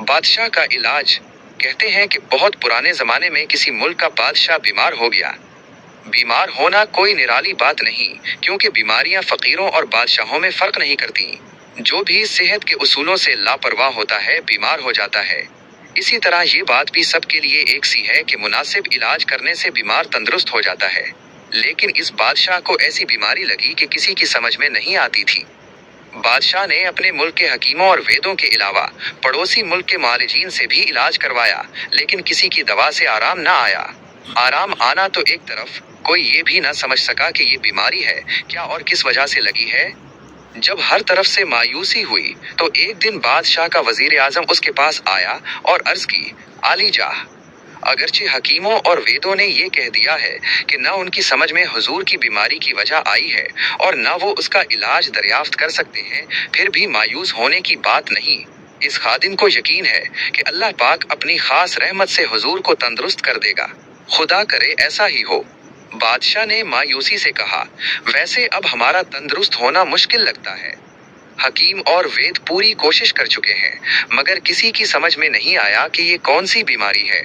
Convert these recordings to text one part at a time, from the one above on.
بادشاہ کا علاج۔ کہتے ہیں کہ بہت پرانے زمانے میں کسی ملک کا بادشاہ بیمار ہو گیا۔ بیمار ہونا کوئی نرالی بات نہیں، کیونکہ بیماریاں فقیروں اور بادشاہوں میں فرق نہیں کرتی۔ جو بھی صحت کے اصولوں سے لاپرواہ ہوتا ہے بیمار ہو جاتا ہے۔ اسی طرح یہ بات بھی سب کے لیے ایک سی ہے کہ مناسب علاج کرنے سے بیمار تندرست ہو جاتا ہے۔ لیکن اس بادشاہ کو ایسی بیماری لگی کہ کسی کی سمجھ میں نہیں آتی تھی۔ بادشاہ نے اپنے ملک کے حکیموں اور ویدوں کے علاوہ پڑوسی ملک کے معالجین سے بھی علاج کروایا، لیکن کسی کی دوا سے آرام نہ آیا۔ آرام آنا تو ایک طرف، کوئی یہ بھی نہ سمجھ سکا کہ یہ بیماری ہے کیا اور کس وجہ سے لگی ہے۔ جب ہر طرف سے مایوسی ہوئی تو ایک دن بادشاہ کا وزیر اعظم اس کے پاس آیا اور عرض کی، عالی جاہ، اگرچہ حکیموں اور ویدوں نے یہ کہہ دیا ہے کہ نہ ان کی سمجھ میں حضور کی بیماری کی وجہ آئی ہے اور نہ وہ اس کا علاج دریافت کر سکتے ہیں، پھر بھی مایوس ہونے کی بات نہیں۔ اس خادم کو یقین ہے کہ اللہ پاک اپنی خاص رحمت سے حضور کو تندرست کر دے گا۔ خدا کرے ایسا ہی ہو۔ بادشاہ نے مایوسی سے کہا، ویسے اب ہمارا تندرست ہونا مشکل لگتا ہے۔ حکیم اور وید پوری کوشش کر چکے ہیں، مگر کسی کی سمجھ میں نہیں آیا کہ یہ کون سی بیماری ہے۔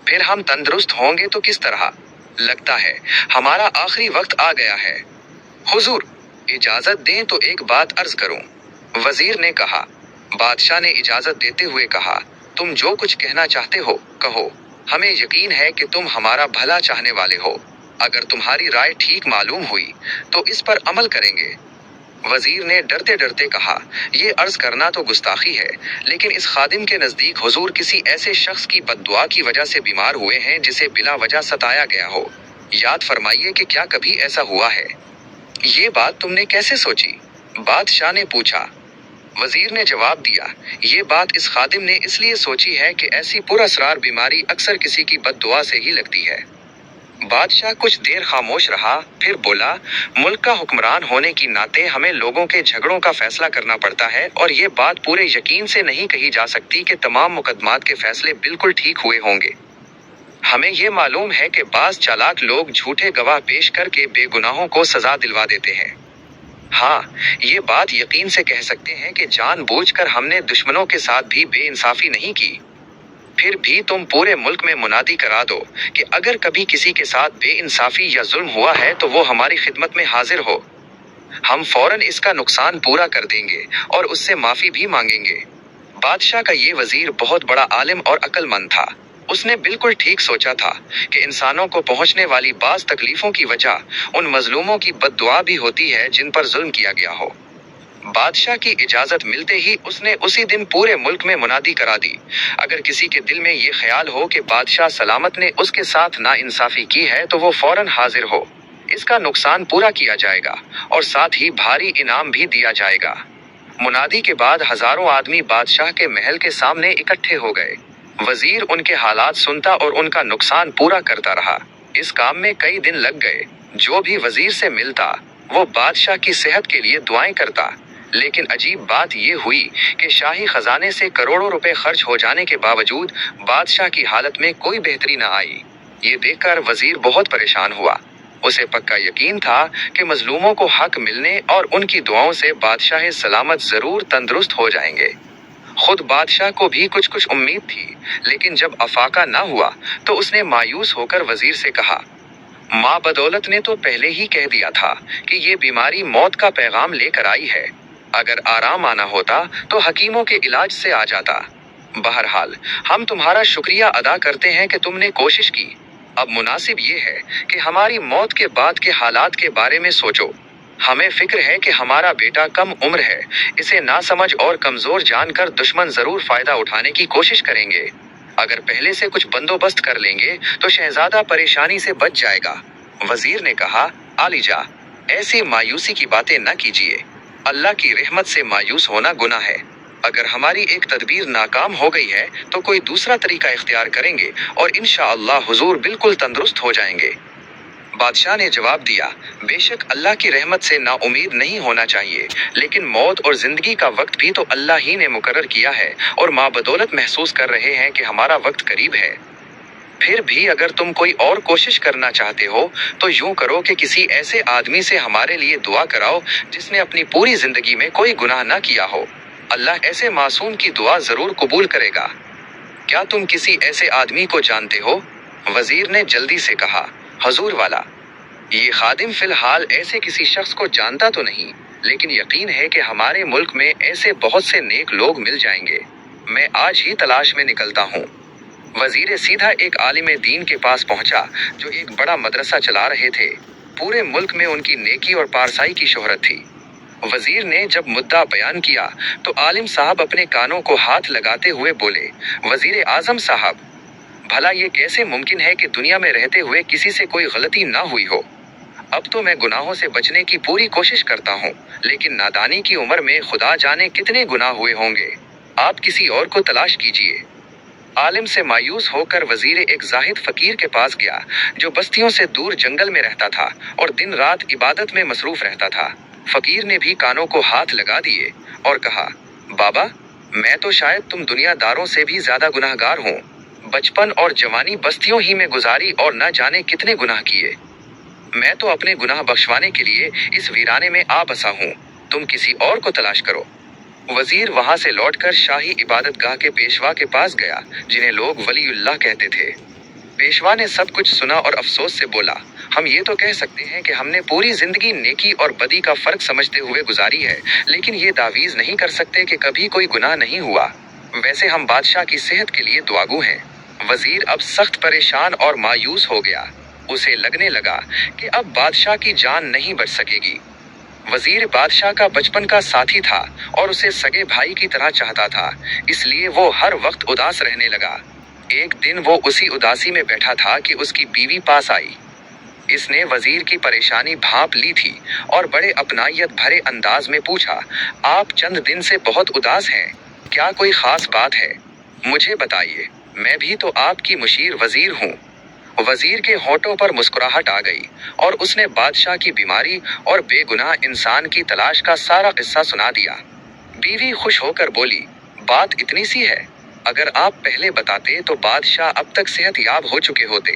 پھر ہم تندرست ہوں گے تو کس طرح؟ لگتا ہے ہمارا آخری وقت آ گیا ہے۔ حضور، اجازت دیں تو ایک بات عرض کروں۔ وزیر نے کہا۔ بادشاہ نے اجازت دیتے ہوئے کہا، تم جو کچھ کہنا چاہتے ہو کہو، ہمیں یقین ہے کہ تم ہمارا بھلا چاہنے والے ہو۔ اگر تمہاری رائے ٹھیک معلوم ہوئی تو اس پر عمل کریں گے۔ وزیر نے ڈرتے ڈرتے کہا، یہ عرض کرنا تو گستاخی ہے، لیکن اس خادم کے نزدیک حضور کسی ایسے شخص کی بد دعا کی وجہ سے بیمار ہوئے ہیں جسے بلا وجہ ستایا گیا ہو۔ یاد فرمائیے کہ کیا کبھی ایسا ہوا ہے؟ یہ بات تم نے کیسے سوچی؟ بادشاہ نے پوچھا۔ وزیر نے جواب دیا، یہ بات اس خادم نے اس لیے سوچی ہے کہ ایسی پر اسرار بیماری اکثر کسی کی بد دعا سے ہی لگتی ہے۔ بادشاہ کچھ دیر خاموش رہا، پھر بولا، ملک کا حکمران ہونے کی ناطے ہمیں لوگوں کے جھگڑوں کا فیصلہ کرنا پڑتا ہے اور یہ بات پورے یقین سے نہیں کہی جا سکتی کہ تمام مقدمات کے فیصلے بالکل ٹھیک ہوئے ہوں گے۔ ہمیں یہ معلوم ہے کہ بعض چالاک لوگ جھوٹے گواہ پیش کر کے بے گناہوں کو سزا دلوا دیتے ہیں۔ ہاں، یہ بات یقین سے کہہ سکتے ہیں کہ جان بوجھ کر ہم نے دشمنوں کے ساتھ بھی بے انصافی نہیں کی۔ پھر بھی تم پورے ملک میں منادی کرا دو کہ اگر کبھی کسی کے ساتھ بے انصافی یا ظلم ہوا ہے تو وہ ہماری خدمت میں حاضر ہو۔ ہم فوراً اس کا نقصان پورا کر دیں گے اور اس سے معافی بھی مانگیں گے۔ بادشاہ کا یہ وزیر بہت بڑا عالم اور عقل مند تھا۔ اس نے بالکل ٹھیک سوچا تھا کہ انسانوں کو پہنچنے والی بعض تکلیفوں کی وجہ ان مظلوموں کی بد دعا بھی ہوتی ہے جن پر ظلم کیا گیا ہو۔ بادشاہ کی اجازت ملتے ہی اس نے اسی دن پورے ملک میں منادی کرا دی، اگر کسی کے دل میں یہ خیال ہو کہ بادشاہ سلامت نے اس کے ساتھ ناانصافی کی ہے تو وہ فوراً حاضر ہو۔ اس کا نقصان پورا کیا جائے گا اور ساتھ ہی بھاری انعام بھی دیا جائے گا۔ منادی کے بعد ہزاروں آدمی بادشاہ کے محل کے سامنے اکٹھے ہو گئے۔ وزیر ان کے حالات سنتا اور ان کا نقصان پورا کرتا رہا۔ اس کام میں کئی دن لگ گئے۔ جو بھی وزیر سے ملتا وہ بادشاہ کی صحت کے لیے دعائیں کرتا، لیکن عجیب بات یہ ہوئی کہ شاہی خزانے سے کروڑوں روپے خرچ ہو جانے کے باوجود بادشاہ کی حالت میں کوئی بہتری نہ آئی۔ یہ دیکھ کر وزیر بہت پریشان ہوا۔ اسے پکا یقین تھا کہ مظلوموں کو حق ملنے اور ان کی دعاؤں سے بادشاہ سلامت ضرور تندرست ہو جائیں گے۔ خود بادشاہ کو بھی کچھ امید تھی، لیکن جب افاقہ نہ ہوا تو اس نے مایوس ہو کر وزیر سے کہا، ماں بدولت نے تو پہلے ہی کہہ دیا تھا کہ یہ بیماری موت کا پیغام لے کر آئی ہے۔ اگر آرام آنا ہوتا تو حکیموں کے علاج سے آ جاتا۔ بہرحال ہم تمہارا شکریہ ادا کرتے ہیں کہ تم نے کوشش کی۔ اب مناسب یہ ہے کہ ہماری موت کے بعد کے حالات کے بارے میں سوچو۔ ہمیں فکر ہے کہ ہمارا بیٹا کم عمر ہے، اسے ناسمجھ اور کمزور جان کر دشمن ضرور فائدہ اٹھانے کی کوشش کریں گے۔ اگر پہلے سے کچھ بندوبست کر لیں گے تو شہزادہ پریشانی سے بچ جائے گا۔ وزیر نے کہا، عالی جاہ، ایسی مایوسی کی باتیں نہ کیجیے۔ اللہ کی رحمت سے مایوس ہونا گناہ ہے۔ اگر ہماری ایک تدبیر ناکام ہو گئی ہے تو کوئی دوسرا طریقہ اختیار کریں گے اور انشاءاللہ حضور بالکل تندرست ہو جائیں گے۔ بادشاہ نے جواب دیا، بے شک اللہ کی رحمت سے نا امید نہیں ہونا چاہیے، لیکن موت اور زندگی کا وقت بھی تو اللہ ہی نے مقرر کیا ہے اور ماں بدولت محسوس کر رہے ہیں کہ ہمارا وقت قریب ہے۔ پھر بھی اگر تم کوئی اور کوشش کرنا چاہتے ہو تو یوں کرو کہ کسی ایسے آدمی سے ہمارے لیے دعا کراؤ جس نے اپنی پوری زندگی میں کوئی گناہ نہ کیا ہو۔ اللہ ایسے معصوم کی دعا ضرور قبول کرے گا۔ کیا تم کسی ایسے آدمی کو جانتے ہو؟ وزیر نے جلدی سے کہا، حضور والا، یہ خادم فی الحال ایسے کسی شخص کو جانتا تو نہیں، لیکن یقین ہے کہ ہمارے ملک میں ایسے بہت سے نیک لوگ مل جائیں گے۔ میں آج ہی تلاش میں نکلتا ہوں۔ وزیر سیدھا ایک عالم دین کے پاس پہنچا جو ایک بڑا مدرسہ چلا رہے تھے۔ پورے ملک میں ان کی نیکی اور پارسائی کی شہرت تھی۔ وزیر نے جب مدعا بیان کیا تو عالم صاحب اپنے کانوں کو ہاتھ لگاتے ہوئے بولے، وزیر اعظم صاحب، بھلا یہ کیسے ممکن ہے کہ دنیا میں رہتے ہوئے کسی سے کوئی غلطی نہ ہوئی ہو؟ اب تو میں گناہوں سے بچنے کی پوری کوشش کرتا ہوں، لیکن نادانی کی عمر میں خدا جانے کتنے گناہ ہوئے ہوں گے۔ آپ کسی اور کو تلاش کیجیے۔ عالم سے مایوس ہو کر وزیر ایک زاہد فقیر کے پاس گیا جو بستیوں سے دور جنگل میں رہتا تھا اور دن رات عبادت میں مصروف رہتا تھا۔ فقیر نے بھی کانوں کو ہاتھ لگا دیے اور کہا، بابا، میں تو شاید تم دنیا داروں سے بھی زیادہ گناہگار ہوں۔ بچپن اور جوانی بستیوں ہی میں گزاری اور نہ جانے کتنے گناہ کیے۔ میں تو اپنے گناہ بخشوانے کے لیے اس ویرانے میں آ بسا ہوں، تم کسی اور کو تلاش کرو۔ وزیر وہاں سے لوٹ کر شاہی عبادت گاہ کے پیشوا کے پاس گیا جنہیں لوگ ولی اللہ کہتے تھے۔ پیشوا نے سب کچھ سنا اور افسوس سے بولا، ہم یہ تو کہہ سکتے ہیں کہ ہم نے پوری زندگی نیکی اور بدی کا فرق سمجھتے ہوئے گزاری ہے، لیکن یہ تعویذ نہیں کر سکتے کہ کبھی کوئی گناہ نہیں ہوا۔ ویسے ہم بادشاہ کی صحت کے لیے دعاگو ہیں۔ وزیر اب سخت پریشان اور مایوس ہو گیا۔ اسے لگنے لگا کہ اب بادشاہ کی جان نہیں بچ سکے گی۔ وزیر بادشاہ کا بچپن کا ساتھی تھا اور اسے سگے بھائی کی طرح چاہتا تھا، اس لیے وہ ہر وقت اداس رہنے لگا۔ ایک دن وہ اسی اداسی میں بیٹھا تھا کہ اس کی بیوی پاس آئی۔ اس نے وزیر کی پریشانی بھانپ لی تھی اور بڑے اپنائیت بھرے انداز میں پوچھا، آپ چند دن سے بہت اداس ہیں، کیا کوئی خاص بات ہے؟ مجھے بتائیے، میں بھی تو آپ کی مشیر وزیر ہوں۔ وزیر کے ہونٹوں پر مسکراہٹ آ گئی اور اس نے بادشاہ کی بیماری اور بے گناہ انسان کی تلاش کا سارا قصہ سنا دیا۔ بیوی خوش ہو کر بولی، بات اتنی سی ہے؟ اگر آپ پہلے بتاتے تو بادشاہ اب تک صحت یاب ہو چکے ہوتے۔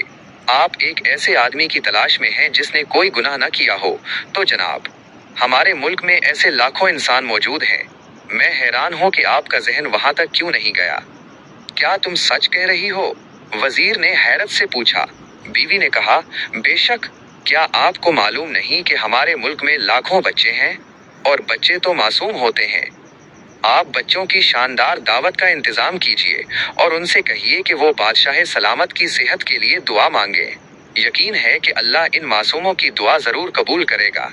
آپ ایک ایسے آدمی کی تلاش میں ہیں جس نے کوئی گناہ نہ کیا ہو تو جناب، ہمارے ملک میں ایسے لاکھوں انسان موجود ہیں۔ میں حیران ہوں کہ آپ کا ذہن وہاں تک کیوں نہیں گیا۔ کیا تم سچ کہہ رہی ہو؟ وزیر نے حیرت سے پوچھا۔ بیوی نے کہا، بے شک، کیا آپ کو معلوم نہیں کہ ہمارے ملک میں لاکھوں بچے ہیں؟ اور بچے تو معصوم ہوتے ہیں۔ آپ بچوں کی شاندار دعوت کا انتظام کیجیے اور ان سے کہیے کہ وہ بادشاہ سلامت کی صحت کے لیے دعا مانگے۔ یقین ہے کہ اللہ ان معصوموں کی دعا ضرور قبول کرے گا۔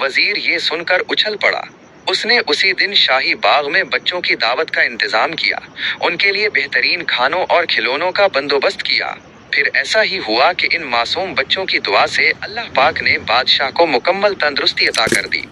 وزیر یہ سن کر اچھل پڑا۔ اس نے اسی دن شاہی باغ میں بچوں کی دعوت کا انتظام کیا، ان کے لیے بہترین کھانوں اور کھلونوں کا بندوبست کیا۔ پھر ایسا ہی ہوا کہ ان معصوم بچوں کی دعا سے اللہ پاک نے بادشاہ کو مکمل تندرستی عطا کر دی۔